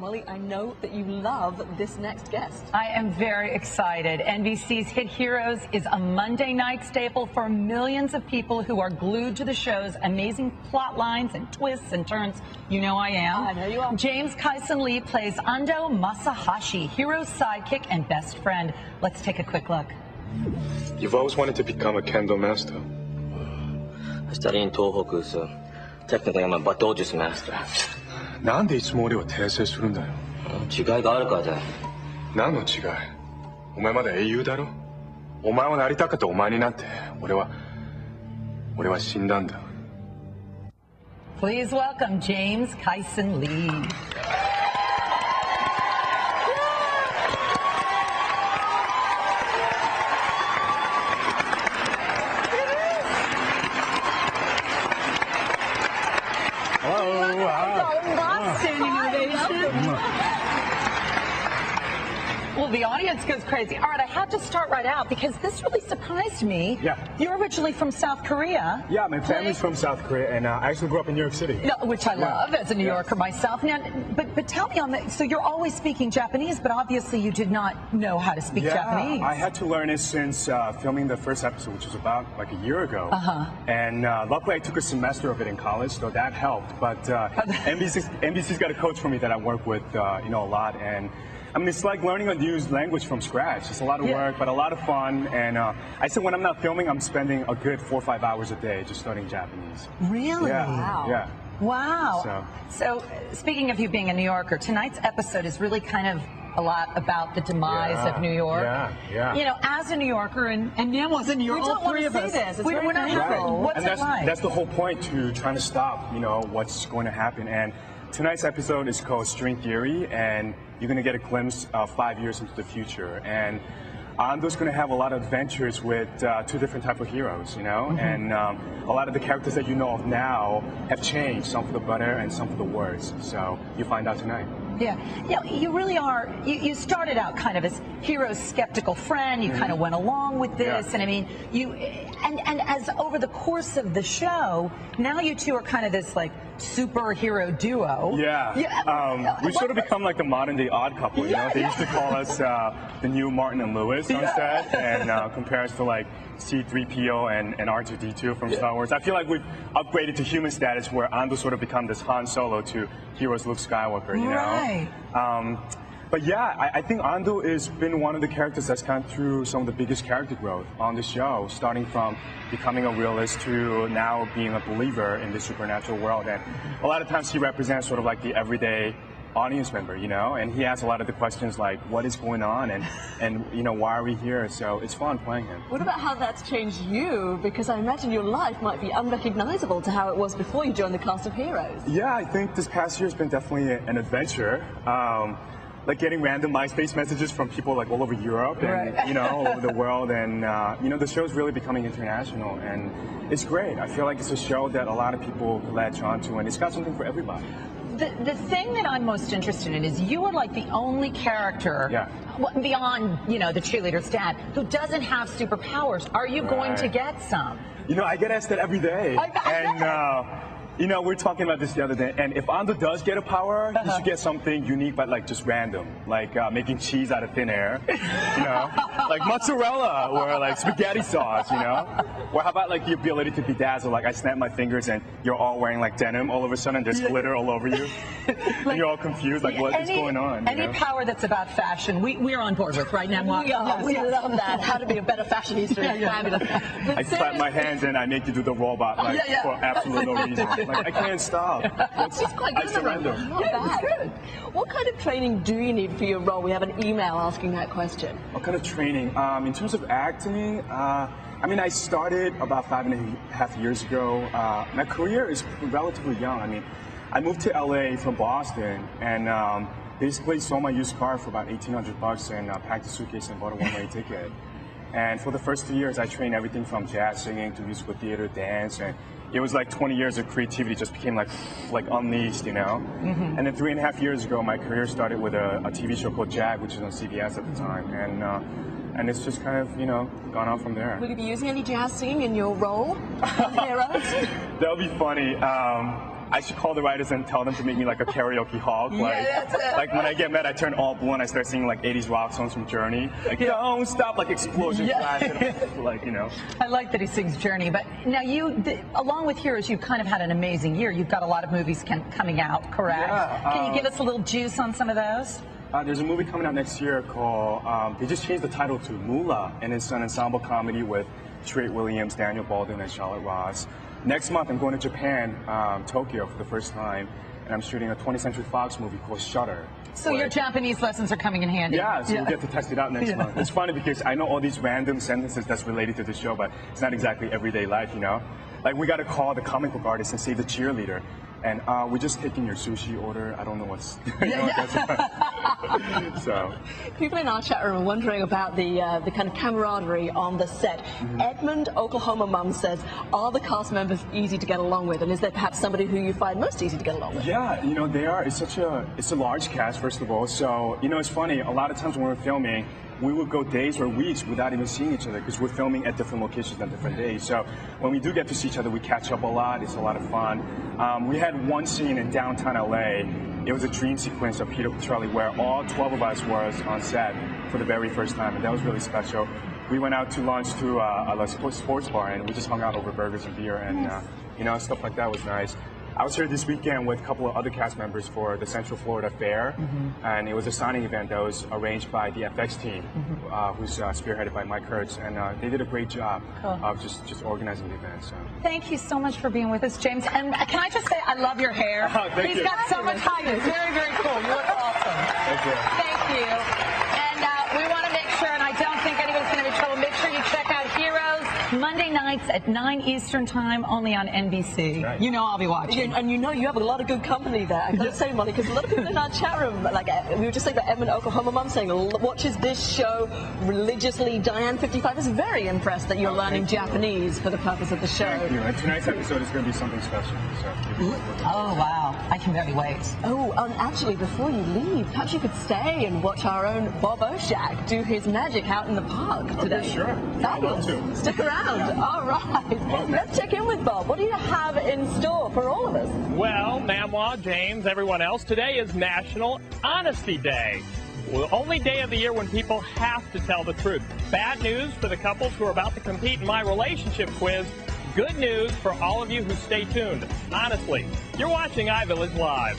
Molly, I know that you love this next guest. I am very excited. NBC's Hit Heroes is a Monday night staple for millions of people who are glued to the show's amazing plot lines and twists and turns. You know I am. I know you are. James Kyson Lee plays Ando Masahashi, Hero's sidekick and best friend. Let's take a quick look. You've always wanted to become a kendo master. I study in Tohoku, so technically I'm a Batojutsu master. なんでいつも俺を訂正するんだよ。違いがあるからだよ。何の違い？お前まだ英雄だろ？お前はなりたかったお前になって、俺は死んだんだ。Please welcome James Kyson Lee. Well, the audience goes crazy. All right, I have to start right out because this really surprised me. Yeah. You're originally from South Korea. Yeah, my family's from South Korea, and I actually grew up in New York City. No, which I love as a New Yorker myself. Now, but tell me on that. So you're always speaking Japanese, but obviously you did not know how to speak Japanese. I had to learn it since filming the first episode, which was about like a year ago. And luckily I took a semester of it in college, so that helped. But NBC's got a coach for me that I work with, a lot, and I mean, it's like learning a new language from scratch. It's a lot of work, but a lot of fun. And I said when I'm not filming, I'm spending a good 4 or 5 hours a day just studying Japanese. Really? Yeah. Wow. Yeah. Wow. So speaking of you being a New Yorker, tonight's episode is really kind of a lot about the demise of New York. Yeah. You know, as a New Yorker, and Nam was a New Yorker, all three of us. We're not happy. What's it like? That's the whole point to trying to stop, what's going to happen. And tonight's episode is called String Theory, and you're going to get a glimpse of 5 years into the future. And Ando's going to have a lot of adventures with two different types of heroes, and a lot of the characters that you know of now have changed, some for the better and some for the worse. So you find out tonight. Yeah, you really are. You started out kind of as Hero's skeptical friend. You kind of went along with this, and I mean, and as over the course of the show, now you two are kind of this like superhero duo. We sort of become like the modern day odd couple. They used to call us the new Martin and Lewis on set, and compare us to like C-3PO and R2-D2 from Star Wars. I feel like we've upgraded to human status where Ando sort of become this Han Solo to Hero's Luke Skywalker, Right. But yeah, I think Ando has been one of the characters that's gone through some of the biggest character growth on the show, starting from becoming a realist to now being a believer in the supernatural world. And a lot of times he represents sort of like the everyday audience member, and he asks a lot of the questions like, what is going on, and why are we here? So it's fun playing him. What about how that's changed you? Because I imagine your life might be unrecognizable to how it was before you joined the cast of Heroes. Yeah, I think this past year has been definitely an adventure. Like getting random MySpace messages from people like all over Europe and all over the world, and the show's really becoming international, and it's great. I feel like it's a show that a lot of people latch onto, and it's got something for everybody. The thing that I'm most interested in is you are like the only character beyond, the cheerleader's dad who doesn't have superpowers. Are you going to get some? I get asked that every day. We were talking about this the other day, and if Ando does get a power, he should get something unique but like just random, like making cheese out of thin air, like mozzarella or like spaghetti sauce, Or how about like the ability to bedazzle, like I snap my fingers and you're all wearing like denim all of a sudden, there's glitter all over you, and you're all confused, like what is going on? Any power that's about fashion, we're on board with right now. We love that. How to be a better fashionista is fabulous. I clap my hands and I make you do the robot for absolutely no reason. Like, I can't stop. I surrender. Not bad. What kind of training do you need for your role? We have an email asking that question. What kind of training? In terms of acting, I started about 5.5 years ago. My career is relatively young. I moved to LA from Boston and basically sold my used car for about $1,800 and packed a suitcase and bought a one-way ticket. And for the first 2 years, I trained everything from jazz singing to musical theater, dance, and it was like 20 years of creativity just became like unleashed, And then 3.5 years ago, my career started with a TV show called Jag, which was on CBS at the time, and it's just kind of, gone on from there. Will you be using any jazz singing in your role on Heroes? That would be funny. I should call the writers and tell them to make me like a karaoke hog. Like, that's it. like when I get mad, I turn all blue and I start singing like 80s rock songs from Journey. Like, don't stop, like explosion flash. Like, you know. I like that he sings Journey, but now along with Heroes, you've kind of had an amazing year. You've got a lot of movies coming out, correct? Yeah, Can you give us a little juice on some of those? There's a movie coming out next year called, they just changed the title to Moolah, and it's an ensemble comedy with Treat Williams, Daniel Baldwin, and Charlotte Ross. Next month, I'm going to Japan, Tokyo, for the first time, and I'm shooting a 20th Century Fox movie called Shutter. So your Japanese lessons are coming in handy. Yeah, so we'll get to test it out next month. It's funny because I know all these random sentences that's related to the show, but it's not exactly everyday life, you know? Like, we got to call the comic book artist and say the cheerleader. And we're just taking your sushi order. I don't know what's. So. People in our chat room are wondering about the kind of camaraderie on the set. Edmond, Oklahoma Mum says, are the cast members easy to get along with, and is there perhaps somebody who you find most easy to get along with? Yeah, you know, they are. It's a large cast, first of all. So, you know, it's funny. A lot of times when we're filming, we would go days or weeks without even seeing each other because we're filming at different locations on different days. So when we do get to see each other, we catch up a lot. It's a lot of fun. We had one scene in downtown LA. It was a dream sequence of Peter Petrelli where all 12 of us was on set for the very first time, and that was really special. We went out to lunch to a sports bar, and we just hung out over burgers and beer, and you know, stuff like that was nice. I was here this weekend with a couple of other cast members for the Central Florida Fair, and it was a signing event that was arranged by the FX team, who's spearheaded by Mike Kurtz, and they did a great job of just organizing the event. So. Thank you so much for being with us, James. And can I just say, I love your hair. Thank you. Got so much height. It's very, very cool. You look awesome. Thank you. Thank you. And we want to make sure, and I don't think anybody's going to be in trouble, make sure you check out Heroes Monday nights at 9 Eastern Time, only on NBC. Right. You know I'll be watching. And you know you have a lot of good company there. I got to say, Molly, because a lot of people in our chat room, like we were just saying about Edmond, Oklahoma Mum, saying watches this show religiously. Diane 55 is very impressed that you're learning Japanese for the purpose of the show. Thank you. And tonight's episode is going to be something special. So. Oh, wow. I can barely wait. Oh, and actually, before you leave, perhaps you could stay and watch our own Bob Oshak do his magic out in the park today. Okay, sure. Fabulous. I'd love to. Stick around. All right. Let's check in with Bob. What do you have in store for all of us? Well, Mamwa, James, everyone else, today is National Honesty Day. The only day of the year when people have to tell the truth. Bad news for the couples who are about to compete in my relationship quiz. Good news for all of you who stay tuned. Honestly, you're watching iVillage Live.